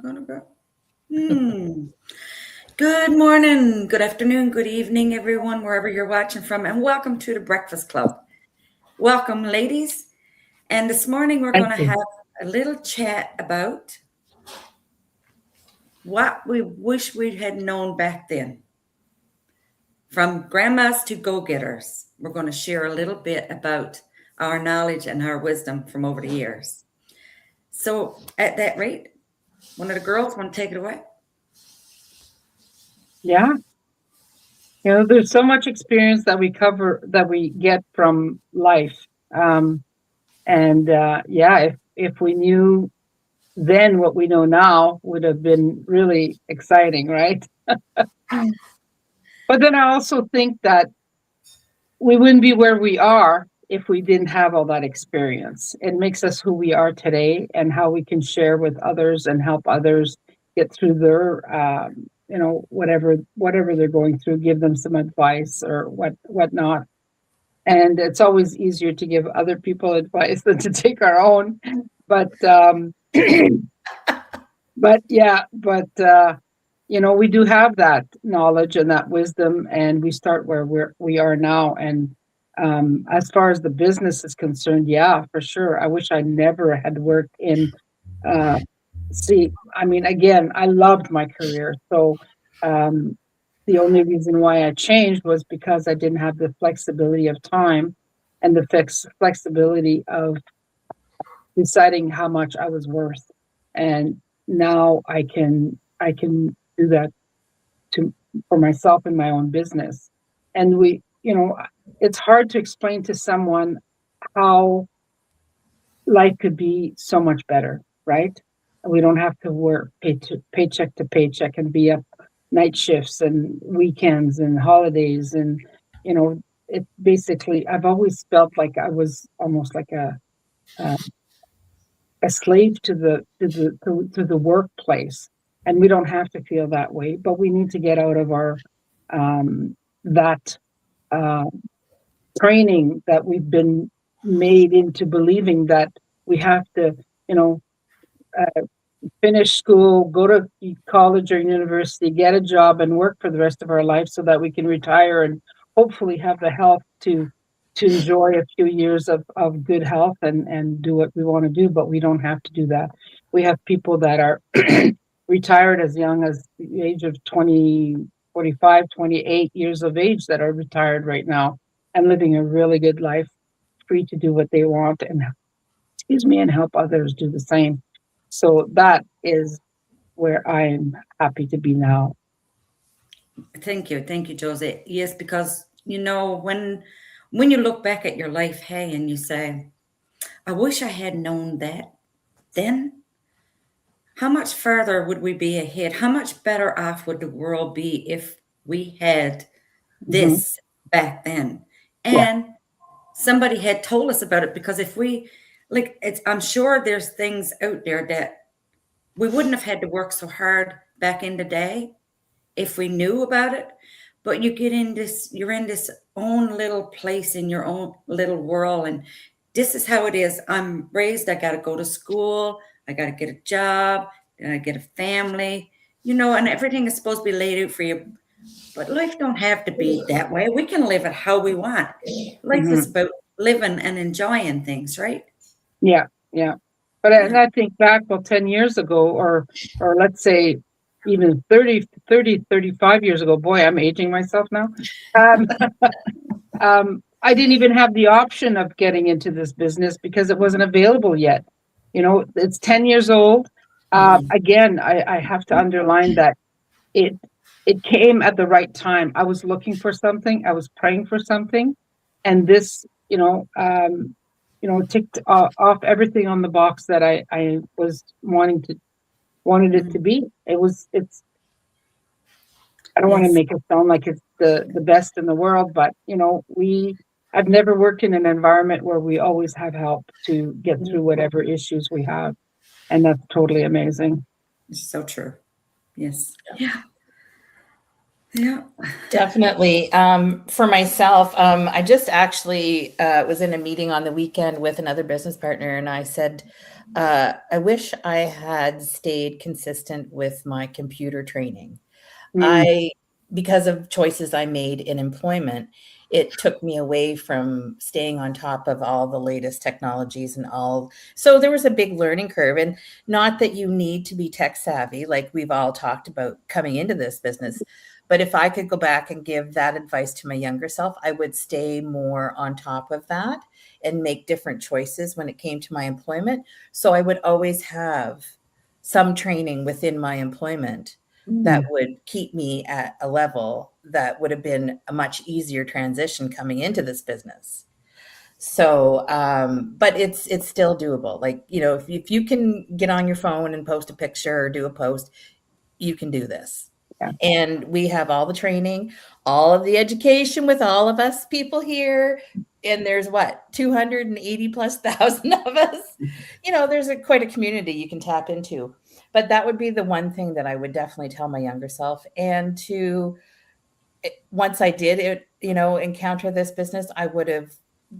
gonna go. Hmm. Good morning, good afternoon, good evening, everyone, wherever you're watching from, and welcome to the Breakfast Club. Welcome, ladies. And this morning we're Thank going to you. have a little chat about what we wish we had known back then. From grandmas to go-getters, we're going to share a little bit about our knowledge and our wisdom from over the years. So, at that rate, one of the girls want to take it away? Yeah. There's so much experience that we cover that we get from life. And yeah, if we knew then what we know now would have been really exciting, right? But then I also think that we wouldn't be where we are if we didn't have all that experience. It makes us who we are today and how we can share with others and help others get through their whatever they're going through, give them some advice or whatnot. And it's always easier to give other people advice than to take our own. But we do have that knowledge and that wisdom, and we start where we are now. And as far as the business is concerned, yeah, for sure. I wish I never had worked in. Uh, I mean, again, I loved my career, so um, the only reason why I changed was because I didn't have the flexibility of time and the flexibility of deciding how much I was worth. And now I can do that to for myself in my own business. And it's hard to explain to someone how life could be so much better, right? We don't have to work paycheck to paycheck and be up night shifts and weekends and holidays. And you know it basically, I've always felt like I was almost like a a slave to the workplace, and we don't have to feel that way, but we need to get out of our that uh, training that we've been made into believing that we have to, you know uh, finish school, go to college or university, get a job, and work for the rest of our life so that we can retire and hopefully have the health to enjoy a few years of good health and do what we want to do. But we don't have to do that. We have people that are retired as young as the age of 20, 45, 28 years of age that are retired right now and living a really good life, free to do what they want and, excuse me, and help others do the same. So that is where I'm happy to be now. Thank you, Josie. Yes, because when you look back at your life, hey, and you say, "I wish I had known that then." How much further would we be ahead? How much better off would the world be if we had Hmm. this back then? Yeah. And somebody had told us about it, because if we like it's I'm sure there's things out there that we wouldn't have had to work so hard back in the day if we knew about it. But you're in this own little place in your own little world, and this is how it is. I'm raised, I got to go to school, I got to get a job, then I get a family, and everything is supposed to be laid out for you. But life don't have to be that way. We can live it how we want. Life is Hmm. about living and enjoying things, right? Yeah. Yeah. But and Yeah. I think back, well, 10 years ago, or let's say even 35 years ago. Boy, I'm aging myself now. Um, I didn't even have the option of getting into this business because it wasn't available yet. It's 10 years old. Mhm. Again, I have to underline that it it came at the right time. I was looking for something. I was praying for something, and this, ticked off everything on the box that I was wanted it to Mhm. be. It's. I don't want to Yes. make it sound like it's the best in the world, but I've never worked in an environment where we always have help to get through whatever issues we have, and that's totally amazing. It's so true. Yes. Yeah. Yeah. Definitely. For myself, I just actually was in a meeting on the weekend with another business partner, and I said, I wish I had stayed consistent with my computer training. Mm, I because of choices I made in employment, it took me away from staying on top of all the latest technologies and all. So there was a big learning curve, and not that you need to be tech savvy like we've all talked about coming into this business, but if I could go back and give that advice to my younger self, I would stay more on top of that and make different choices when it came to my employment. So I would always have some training within my employment that mm, would keep me at a level that would have been a much easier transition coming into this business. So, but it's still doable. Like, if you can get on your phone and post a picture or do a post, you can do this. yeah, And we have all the training, all of the education with all of us people here. And there's what, 280 plus thousand of us. There's quite a community you can tap into. But that would be the one thing that I would definitely tell my younger self. And once I did encounter this business, I would have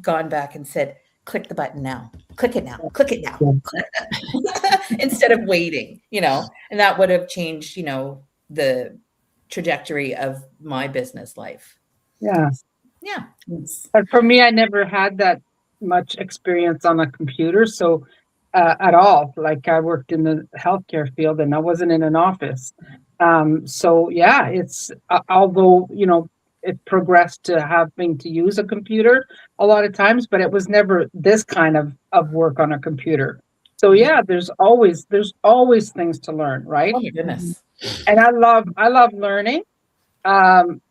gone back and said, click the button now, click it now, click it now, yeah, instead of waiting, and that would have changed, the trajectory of my business life. yeah. Yeah. Yes. But for me, I never had that much experience on a computer, so at all. Like I worked in the healthcare field, and I wasn't in an office. So yeah, it's although it progressed to having to use a computer a lot of times, but it was never this kind of work on a computer. So Yeah. yeah, there's always things to learn, right? Oh my goodness. And I love learning. Um,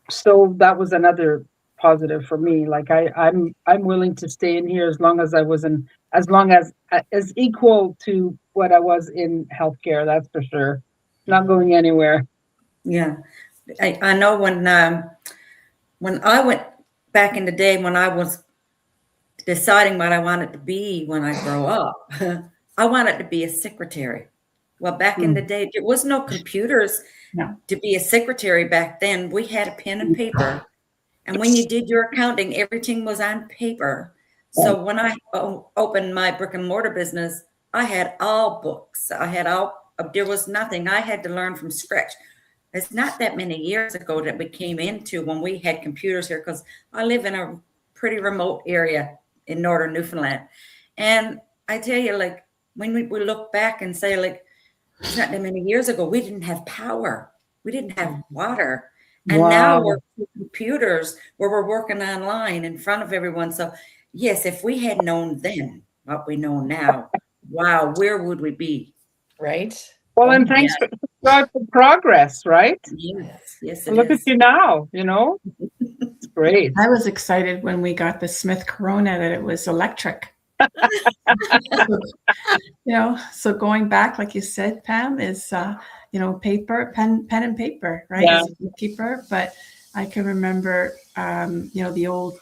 so that was another positive for me. Like I'm willing to stay in here as long as I was in, as long as equal to what I was in healthcare. That's for sure. Not going anywhere. Yeah. I know when I went back in the day when I was deciding what I wanted to be when I grow up, I wanted to be a secretary. Well, back in the Mm, day, there was no computers No. to be a secretary back then. We had a pen and paper. And when you did your accounting, everything was on paper. yeah, So when I opened my brick and mortar business, I had all books. There was nothing. I had to learn from scratch. It's not that many years ago that we came into when we had computers here because I live in a pretty remote area in northern Newfoundland. And I tell you, like, when we look back and say, like, it's not that many years ago, we didn't have power, we didn't have water. And now wow. we're computers where we're working online in front of everyone. So, yes, if we had known then what we know now, wow, where would we be? Right. Well, Oh and my. thanks for God for progress, right? Yes, yes, it Look at is. you now. It's great. I was excited when we got the Smith Corona that it was electric. So going back, like you said, Pam, is paper, pen and paper, right? Yeah. As a bookkeeper, but I can remember, the old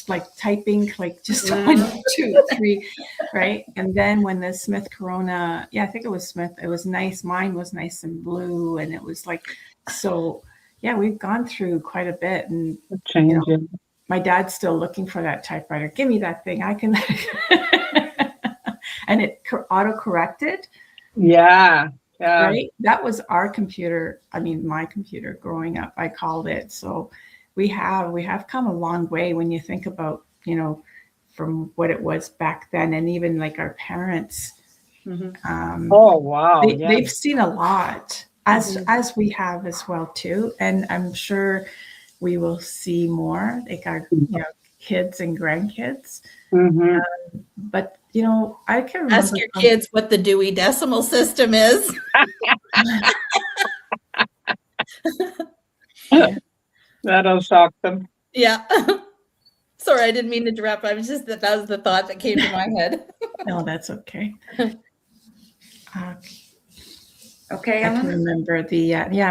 like typing, like just 1, 2, 3, right? And then when the Smith Corona, yeah, I think it was Smith. It was nice. Mine was nice and blue, and it was like so. Yeah, we've gone through quite a bit, and Changing. my dad's still looking for that typewriter. Give me that thing. I can. And it auto corrected. Yeah. Yeah. Right. That was our computer. I mean, my computer growing up, I called it. So we have come a long way when you think about, from what it was back then. And even like our parents, Oh, wow. Yeah. they've seen a lot as we have as well too. And I'm sure we will see more, like our kids and grandkids. Mhm. But I can remember Ask your kids what the Dewey Decimal System is. That'll shock them. Yeah. Sorry, I didn't mean to interrupt. I was just that was the thought that came to my head. No, that's okay. Okay, I can Ellen? remember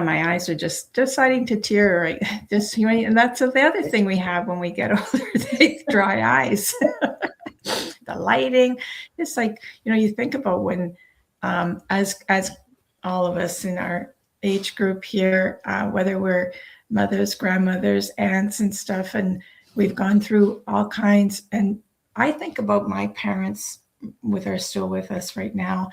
my eyes are just starting to tear, right? Just and that's the other thing we have when we get older, they dry eyes. The lighting, it's like you think about when, as all of us in our age group here, whether we're mothers, grandmothers, aunts, and stuff, and we've gone through all kinds. And I think about my parents, with are still with us right now,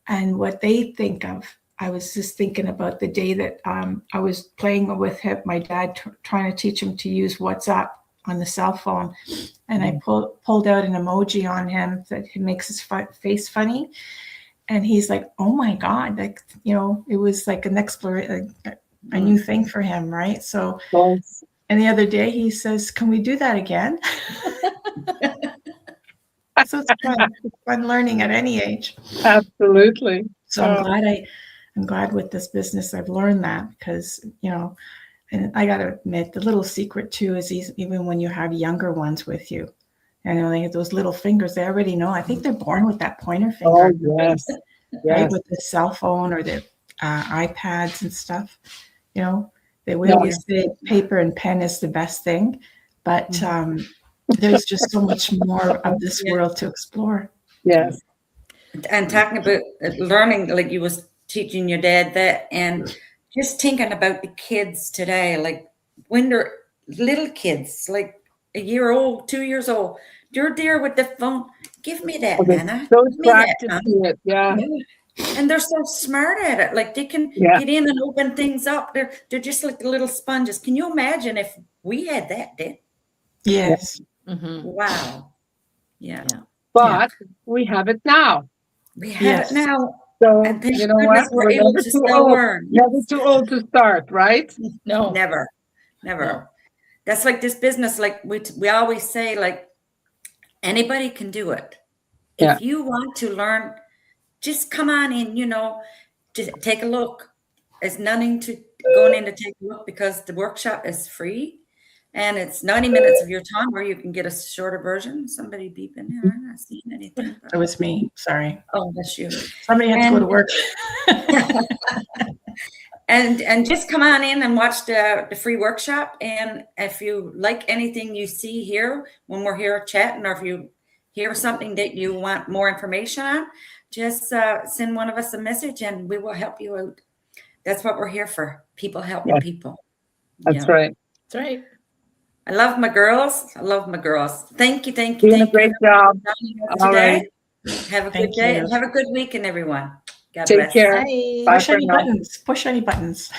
and what they think of. I was just thinking about the day that I was playing with him, my dad, trying to teach him to use WhatsApp on the cell phone, and I pulled out an emoji on him that makes his face funny, and he's like, "Oh my God!" Like, you know, it was like an exploration, a new thing for him, right? So, Yes. and the other day he says, "Can we do that again?" So it's fun. It's fun learning at any age. Absolutely. So I'm glad with this business I've learned that, because, you know, and I got to admit, the little secret too is even when you have younger ones with you, and you know, they have those little fingers, they already know. I think they're born with that pointer finger, Oh, yes. right? Yes. With the cell phone or the iPads and stuff. You know, we Yeah. always say paper and pen is the best thing, but there's just so much more of this world to explore. Yes. And talking about learning, like you was teaching your dad that, and just thinking about the kids today, like when they're little kids, like a year old, 2 years old, they're there with the phone. Give me that, Oh, they're Nana. so Give me that, attracted Mom. to it. Yeah. And they're so smart at it. Like they can Yeah. get in and open things up. They're just like little sponges. Can you imagine if we had that then? Yes. Mhm. Wow. Yeah. Yeah. But we have it now. We have Yes. it now. So, And thank you know goodness what? we're able to still learn. Never too old to start, right? No. Never. Never. No. That's like this business, like we always say, like anybody can do it. Yeah. If you want to learn, just come on in, you know, just take a look. There's nothing to going in to take a look, because the workshop is free and it's 90 minutes of your time, or you can get a shorter version. Somebody beeping there. I'm not seeing anything. It was me. Sorry. Oh, that's you. Somebody had to go to work. And just come on in and watch the free workshop. And if you like anything you see here when we're here chatting, or if you hear something that you want more information on, just send one of us a message and we will help you out. That's what we're here for. People helping people. That's right. That's right. I love my girls. I love my girls. Thank you. Thank you. Doing a Thank great you job. for joining us All today. right. Have a good Thank day you. and have a good weekend, everyone. God Take bless. care. Bye. Bye Push for any now. buttons. Push any buttons.